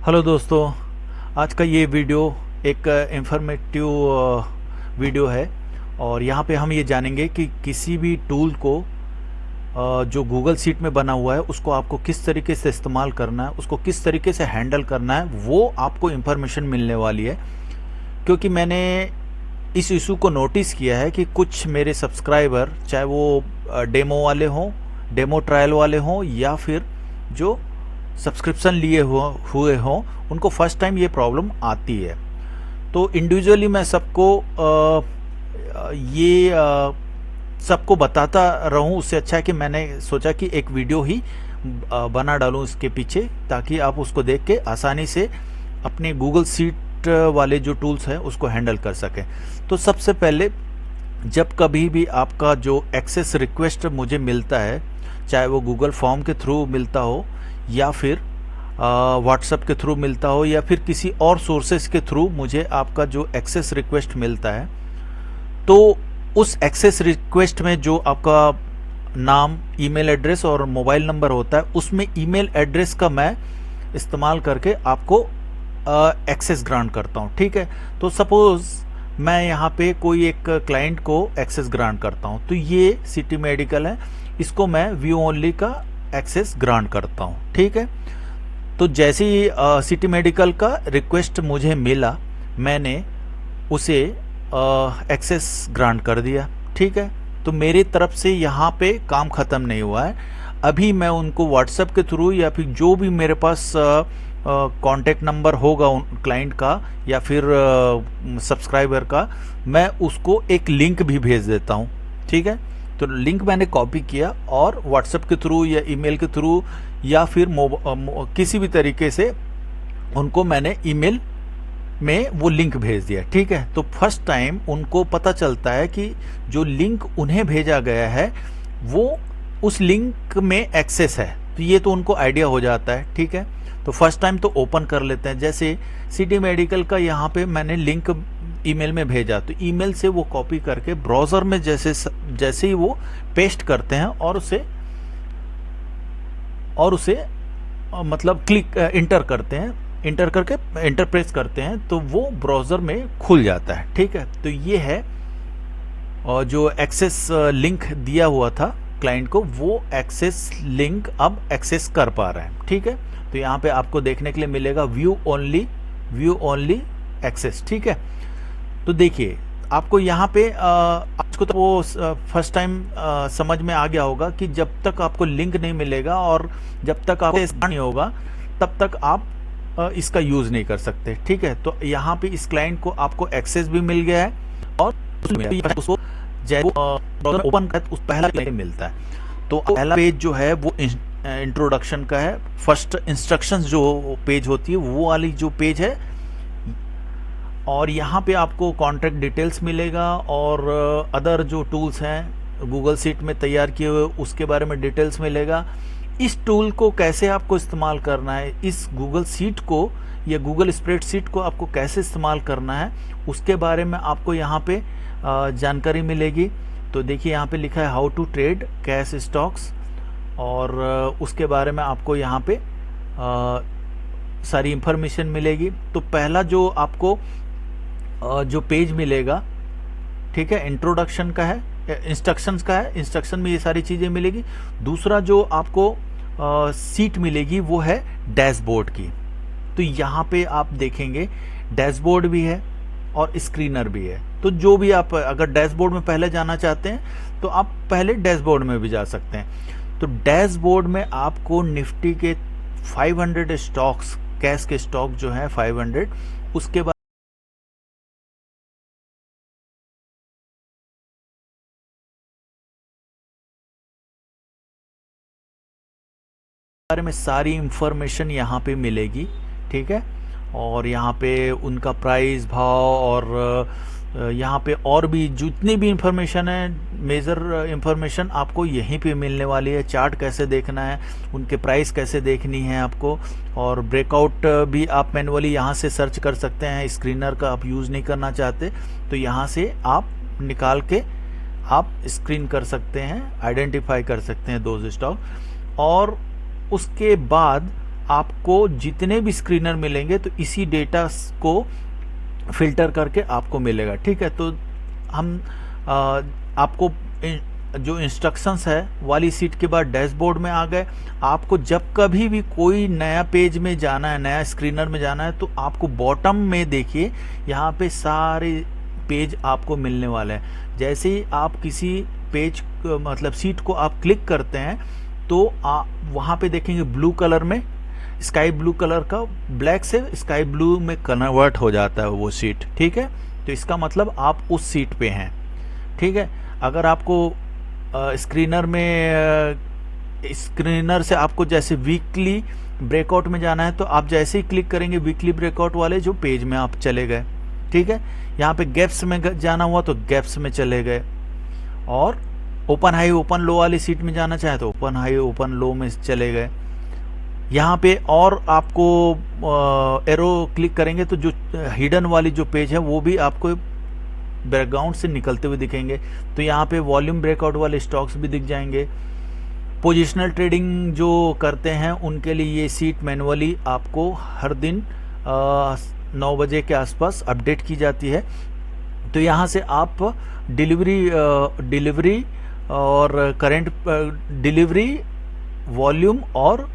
Hello दोस्तों। आज का ये वीडियो एक इंफॉर्मेटिव वीडियो है और यहाँ पे हम ये जानेंगे कि किसी भी टूल को जो गूगल शीट में बना हुआ है उसको आपको किस तरीके से इस्तेमाल करना है, उसको किस तरीके से हैंडल करना है, वो आपको इन्फॉर्मेशन मिलने वाली है। क्योंकि मैंने इस इशू को नोटिस किया है कि कुछ मेरे सब्सक्राइबर, चाहे वो डेमो वाले हों, डेमो ट्रायल वाले हों, या फिर जो सब्सक्रिप्शन लिए हुए हों, उनको फर्स्ट टाइम ये प्रॉब्लम आती है। तो इंडिविजुअली मैं सबको ये सबको बताता रहूं, उससे अच्छा है कि मैंने सोचा कि एक वीडियो ही बना डालूं इसके पीछे, ताकि आप उसको देख के आसानी से अपने गूगल शीट वाले जो टूल्स हैं उसको हैंडल कर सकें। तो सबसे पहले, जब कभी भी आपका जो एक्सेस रिक्वेस्ट मुझे मिलता है, चाहे वो गूगल फॉर्म के थ्रू मिलता हो या फिर व्हाट्सएप के थ्रू मिलता हो या फिर किसी और सोर्सेस के थ्रू मुझे आपका जो एक्सेस रिक्वेस्ट मिलता है, तो उस एक्सेस रिक्वेस्ट में जो आपका नाम, ईमेल एड्रेस और मोबाइल नंबर होता है, उसमें ईमेल एड्रेस का मैं इस्तेमाल करके आपको एक्सेस ग्रांट करता हूँ। ठीक है, तो सपोज मैं यहाँ पे कोई एक क्लाइंट को एक्सेस ग्रांट करता हूँ, तो ये सिटी मेडिकल है, इसको मैं व्यू ओनली का एक्सेस ग्रांट करता हूँ। ठीक है, तो जैसे ही सिटी मेडिकल का रिक्वेस्ट मुझे मिला, मैंने उसे एक्सेस ग्रांट कर दिया। ठीक है, तो मेरी तरफ से यहाँ पे काम ख़त्म नहीं हुआ है। अभी मैं उनको व्हाट्सएप के थ्रू या फिर जो भी मेरे पास कांटेक्ट नंबर होगा उन क्लाइंट का या फिर सब्सक्राइबर का, मैं उसको एक लिंक भी भेज देता हूँ। ठीक है, तो लिंक मैंने कॉपी किया और व्हाट्सएप के थ्रू या ईमेल के थ्रू या फिर किसी भी तरीके से उनको मैंने ईमेल में वो लिंक भेज दिया। ठीक है, तो फर्स्ट टाइम उनको पता चलता है कि जो लिंक उन्हें भेजा गया है वो उस लिंक में एक्सेस है, तो ये तो उनको आइडिया हो जाता है। ठीक है, तो फर्स्ट टाइम तो ओपन कर लेते हैं। जैसे सिटी मेडिकल का यहाँ पे मैंने लिंक ईमेल में भेजा, तो ईमेल से वो कॉपी करके ब्राउज़र में जैसे ही वो पेस्ट करते हैं और उसे मतलब क्लिक इंटर करते हैं, इंटर करके इंटर प्रेस करते हैं, तो वो ब्राउज़र में खुल जाता है। ठीक है, तो ये है और जो एक्सेस लिंक दिया हुआ था क्लाइंट को, वो एक्सेस लिंक अब एक्सेस कर पा रहे हैं। ठीक है, तो यहाँ पे आपको देखने के लिए मिलेगा व्यू ओनली एक्सेस। ठीक है, तो देखिए आपको यहाँ पे आपको तो वो फर्स्ट टाइम समझ में आ गया होगा कि जब तक आपको लिंक नहीं मिलेगा और जब तक आपको नहीं होगा, तब तक आप इसका यूज नहीं कर सकते। ठीक है, तो यहाँ पे इस क्लाइंट को आपको एक्सेस भी मिल गया है और उसको ब्राउज़र ओपन कर उस पहला पेज मिलता है। तो पहला पेज जो है वो इंट्रोडक्शन का है, फर्स्ट इंस्ट्रक्शंस जो पेज होती है वो वाली जो पेज है, और यहाँ पे आपको कॉन्टैक्ट डिटेल्स मिलेगा और अदर जो टूल्स हैं गूगल शीट में तैयार किए हुए उसके बारे में डिटेल्स मिलेगा। इस टूल को कैसे आपको इस्तेमाल करना है, इस गूगल शीट को या गूगल स्प्रेडशीट को आपको कैसे इस्तेमाल करना है, उसके बारे में आपको यहाँ पे जानकारी मिलेगी। तो देखिए यहाँ पे लिखा है how to trade cash stocks, और उसके बारे में आपको यहाँ पे सारी इंफॉर्मेशन मिलेगी। तो पहला जो आपको जो पेज मिलेगा, ठीक है, इंट्रोडक्शन का है, इंस्ट्रक्शंस का है, इंस्ट्रक्शन में ये सारी चीज़ें मिलेगी। दूसरा जो आपको सीट मिलेगी वो है डैशबोर्ड की। तो यहाँ पे आप देखेंगे डैशबोर्ड भी है और स्क्रीनर भी है। तो जो भी आप अगर डैशबोर्ड में पहले जाना चाहते हैं तो आप पहले डैशबोर्ड में भी जा सकते हैं। तो डैशबोर्ड में आपको निफ्टी के 500 स्टॉक्स, कैश के स्टॉक जो है 500, उसके बारे में सारी इंफॉर्मेशन यहाँ पे मिलेगी। ठीक है, और यहाँ पे उनका प्राइस, भाव और यहाँ पे और भी जितनी भी इंफॉर्मेशन है, मेजर इंफॉर्मेशन आपको यहीं पे मिलने वाली है। चार्ट कैसे देखना है, उनके प्राइस कैसे देखनी है आपको, और ब्रेकआउट भी आप मैनुअली यहाँ से सर्च कर सकते हैं। स्क्रीनर का आप यूज़ नहीं करना चाहते तो यहाँ से आप निकाल के आप स्क्रीन कर सकते हैं, आइडेंटिफाई कर सकते हैं दोज स्टॉक। और उसके बाद आपको जितने भी स्क्रीनर मिलेंगे तो इसी डेटा को फिल्टर करके आपको मिलेगा। ठीक है, तो हम आपको जो इंस्ट्रक्शंस है वाली सीट के बाद डैशबोर्ड में आ गए। आपको जब कभी भी कोई नया पेज में जाना है, नया स्क्रीनर में जाना है, तो आपको बॉटम में देखिए यहाँ पे सारे पेज आपको मिलने वाले हैं। जैसे ही आप किसी पेज मतलब सीट को आप क्लिक करते हैं तो आप वहाँ पे देखेंगे ब्लू कलर में, स्काई ब्लू कलर का ब्लैक से स्काई ब्लू में कन्वर्ट हो जाता है वो सीट। ठीक है, तो इसका मतलब आप उस सीट पे हैं। ठीक है, अगर आपको स्क्रीनर में स्क्रीनर से आपको जैसे वीकली ब्रेकआउट में जाना है तो आप जैसे ही क्लिक करेंगे वीकली ब्रेकआउट वाले जो पेज में आप चले गए। ठीक है, यहाँ पे गैप्स में जाना हुआ तो गैप्स में चले गए, और ओपन हाई ओपन लो वाली सीट में जाना चाहे तो ओपन हाई ओपन लो में चले गए। यहाँ पे और आपको एरो क्लिक करेंगे तो जो हिडन वाली जो पेज है वो भी आपको बैकग्राउंड से निकलते हुए दिखेंगे। तो यहाँ पे वॉल्यूम ब्रेकआउट वाले स्टॉक्स भी दिख जाएंगे। पोजिशनल ट्रेडिंग जो करते हैं उनके लिए ये सीट मैनुअली आपको हर दिन 9 बजे के आसपास अपडेट की जाती है। तो यहाँ से आप डिलीवरी और करंट डिलीवरी, वॉल्यूम और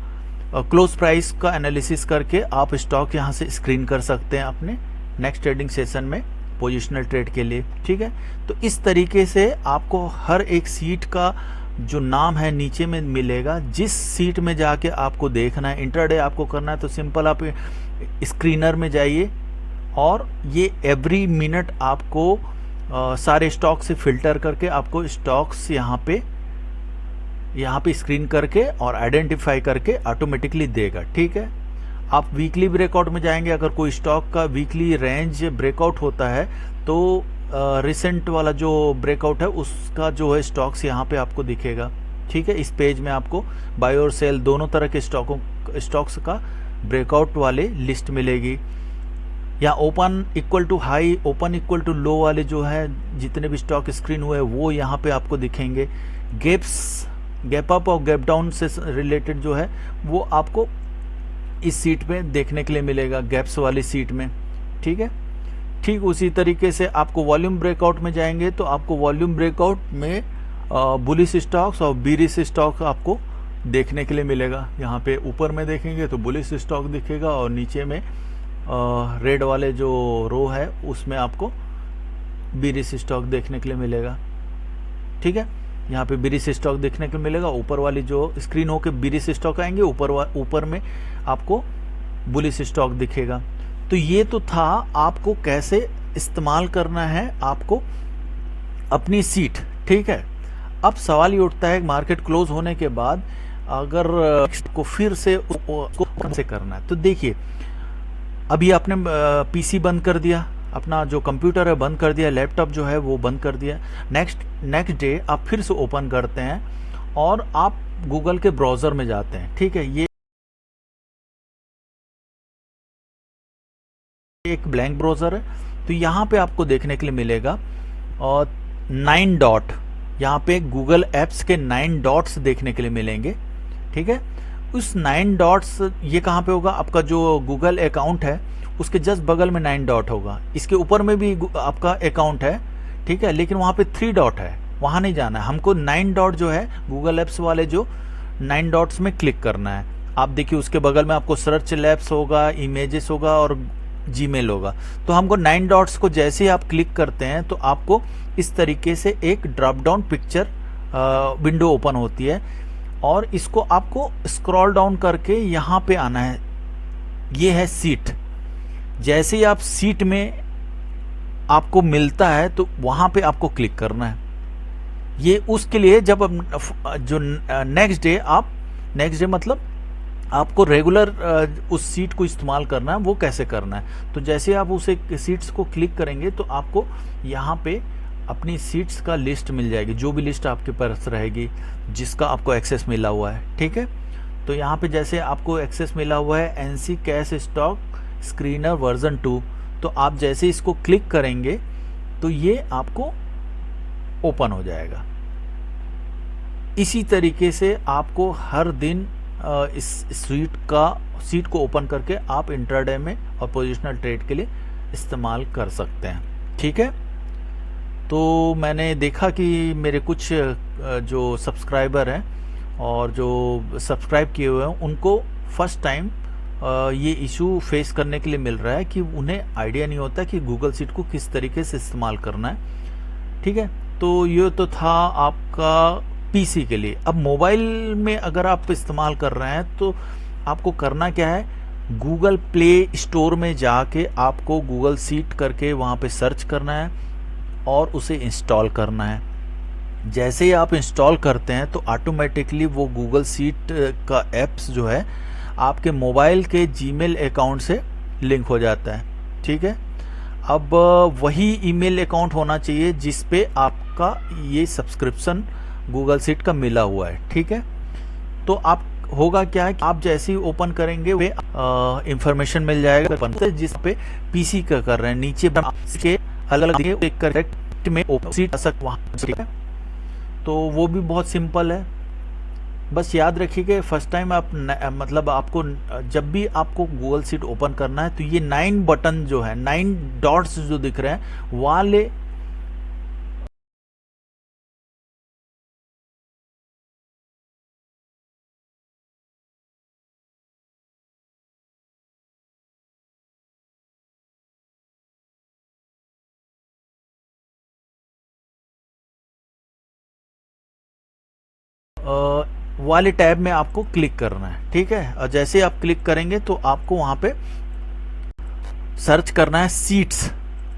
क्लोज प्राइस का एनालिसिस करके आप स्टॉक यहाँ से स्क्रीन कर सकते हैं अपने नेक्स्ट ट्रेडिंग सेशन में पोजिशनल ट्रेड के लिए। ठीक है, तो इस तरीके से आपको हर एक सीट का जो नाम है नीचे में मिलेगा। जिस सीट में जाके आपको देखना है, इंट्राडे आपको करना है तो सिंपल आप स्क्रीनर में जाइए और ये एवरी मिनट आपको सारे स्टॉक से फिल्टर करके आपको स्टॉक्स यहाँ पे स्क्रीन करके और आइडेंटिफाई करके ऑटोमेटिकली देगा। ठीक है, आप वीकली ब्रेकआउट में जाएंगे, अगर कोई स्टॉक का वीकली रेंज ब्रेकआउट होता है तो रिसेंट वाला जो ब्रेकआउट है उसका जो है स्टॉक्स यहाँ पे आपको दिखेगा। ठीक है, इस पेज में आपको बाय और सेल दोनों तरह के स्टॉक्स का ब्रेकआउट वाले लिस्ट मिलेगी। या open equal to high, open equal to low वाले जो है जितने भी स्टॉक स्क्रीन हुए वो यहाँ पे आपको दिखेंगे। गैप अप और गैप डाउन से रिलेटेड जो है वो आपको इस सीट पे देखने के लिए मिलेगा, गैप्स वाली सीट में। ठीक है, ठीक उसी तरीके से आपको वॉल्यूम ब्रेकआउट में जाएंगे तो आपको वॉल्यूम ब्रेकआउट में बुलिश स्टॉक्स और बीरिश स्टॉक आपको देखने के लिए मिलेगा। यहाँ पे ऊपर में देखेंगे तो बुलिश स्टॉक दिखेगा और नीचे में रेड वाले जो रो है उसमें आपको बीरिश स्टॉक देखने के लिए मिलेगा। ठीक है, यहाँ पे बीरिश स्टॉक देखने को मिलेगा। ऊपर वाली जो स्क्रीन होके बीरिश स्टॉक आएंगे, ऊपर में आपको बुलिश स्टॉक दिखेगा। तो ये तो था आपको कैसे इस्तेमाल करना है आपको अपनी सीट। ठीक है, अब सवाल ये उठता है मार्केट क्लोज होने के बाद अगर को फिर से उसको कैसे करना है। तो देखिए, अभी आपने पीसी बंद कर दिया, अपना जो कंप्यूटर है बंद कर दिया, लैपटॉप जो है वो बंद कर दिया। नेक्स्ट डे आप फिर से ओपन करते हैं और आप गूगल के ब्राउजर में जाते हैं। ठीक है, ये एक ब्लैंक ब्राउजर है। तो यहाँ पे आपको देखने के लिए मिलेगा और 9 डॉट, यहाँ पे गूगल एप्स के 9 डॉट्स देखने के लिए मिलेंगे। ठीक है, उस 9 डॉट्स ये कहाँ पे होगा, आपका जो गूगल अकाउंट है उसके जस्ट बगल में 9 डॉट होगा। इसके ऊपर में भी आपका अकाउंट है। ठीक है, लेकिन वहाँ पे 3 डॉट है, वहाँ नहीं जाना है हमको। 9 डॉट जो है गूगल एप्स वाले जो 9 डॉट्स में क्लिक करना है। आप देखिए उसके बगल में आपको सर्च लैब्स होगा, इमेजेस होगा और जीमेल होगा। तो हमको 9 डॉट्स को जैसे ही आप क्लिक करते हैं तो आपको इस तरीके से एक drop down picture window open होती है और इसको आपको स्क्रॉल डाउन करके यहाँ पे आना है। ये है सीट। जैसे ही आप सीट में आपको मिलता है तो वहाँ पे आपको क्लिक करना है। ये उसके लिए जब जो नेक्स्ट डे मतलब आपको रेगुलर उस सीट को इस्तेमाल करना है, वो कैसे करना है। तो जैसे आप उसे सीट्स को क्लिक करेंगे तो आपको यहाँ पे अपनी सीट्स का लिस्ट मिल जाएगी, जो भी लिस्ट आपके पास रहेगी जिसका आपको एक्सेस मिला हुआ है। ठीक है, तो यहाँ पे जैसे आपको एक्सेस मिला हुआ है NC cash stock screener version 2, तो आप जैसे इसको क्लिक करेंगे तो ये आपको ओपन हो जाएगा। इसी तरीके से आपको हर दिन इस सीट का सीट को ओपन करके आप इंट्राडे में और पोजिशनल ट्रेड के लिए इस्तेमाल कर सकते हैं। ठीक है, तो मैंने देखा कि मेरे कुछ जो सब्सक्राइबर हैं और जो सब्सक्राइब किए हुए हैं उनको फर्स्ट टाइम ये इशू फेस करने के लिए मिल रहा है कि उन्हें आइडिया नहीं होता कि गूगल सीट को किस तरीके से इस्तेमाल करना है। ठीक है, तो ये तो था आपका पीसी के लिए। अब मोबाइल में अगर आप इस्तेमाल कर रहे हैं तो आपको करना क्या है, गूगल प्ले स्टोर में जाके आपको गूगल सीट करके वहाँ पे सर्च करना है और उसे इंस्टॉल करना है। जैसे ही आप इंस्टॉल करते हैं तो ऑटोमेटिकली वो गूगल सीट का एप्स जो है आपके मोबाइल के जीमेल अकाउंट से लिंक हो जाता है। ठीक है, अब वही ईमेल अकाउंट होना चाहिए जिस पे आपका ये सब्सक्रिप्शन गूगल सीट का मिला हुआ है। ठीक है, तो आप होगा क्या है कि आप जैसे ही ओपन करेंगे वे इंफॉर्मेशन मिल जाएगा जिस पे पीसी का कर रहे हैं, नीचे के अलग अलग करेक्ट में ओपन सीट वहाँ। ठीक है, तो वो भी बहुत सिंपल है। बस याद रखिए कि फर्स्ट टाइम आप मतलब आपको जब भी आपको गूगल सीट ओपन करना है तो ये 9 बटन जो है, 9 डॉट्स जो दिख रहे हैं वाले वाले टैब में आपको क्लिक करना है। ठीक है, और जैसे ही आप क्लिक करेंगे तो आपको वहां पे सर्च करना है सीट्स,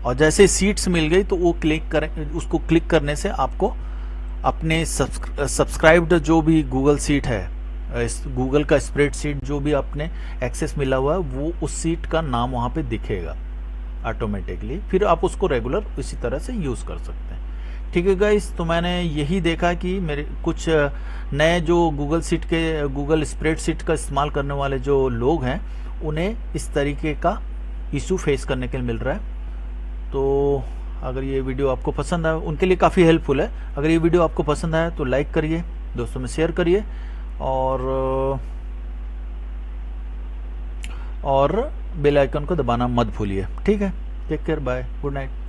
और जैसे सीट्स मिल गई तो वो क्लिक करें, उसको क्लिक करने से आपको अपने सब्सक्राइब्ड जो भी गूगल सीट है, गूगल का स्प्रेडशीट जो भी आपने एक्सेस मिला हुआ है वो उस सीट का नाम वहां पे दिखेगा ऑटोमेटिकली। फिर आप उसको रेगुलर इसी तरह से यूज कर सकते हैं। ठीक है गाइस, तो मैंने यही देखा कि मेरे कुछ नए जो गूगल सीट के गूगल स्प्रेडशीट का इस्तेमाल करने वाले जो लोग हैं उन्हें इस तरीके का इशू फेस करने के लिए मिल रहा है। तो अगर ये वीडियो आपको पसंद आए, उनके लिए काफ़ी हेल्पफुल है। अगर ये वीडियो आपको पसंद आए तो लाइक करिए, दोस्तों में शेयर करिए और बेल आइकन को दबाना मत भूलिए। ठीक है, take care, bye, good night.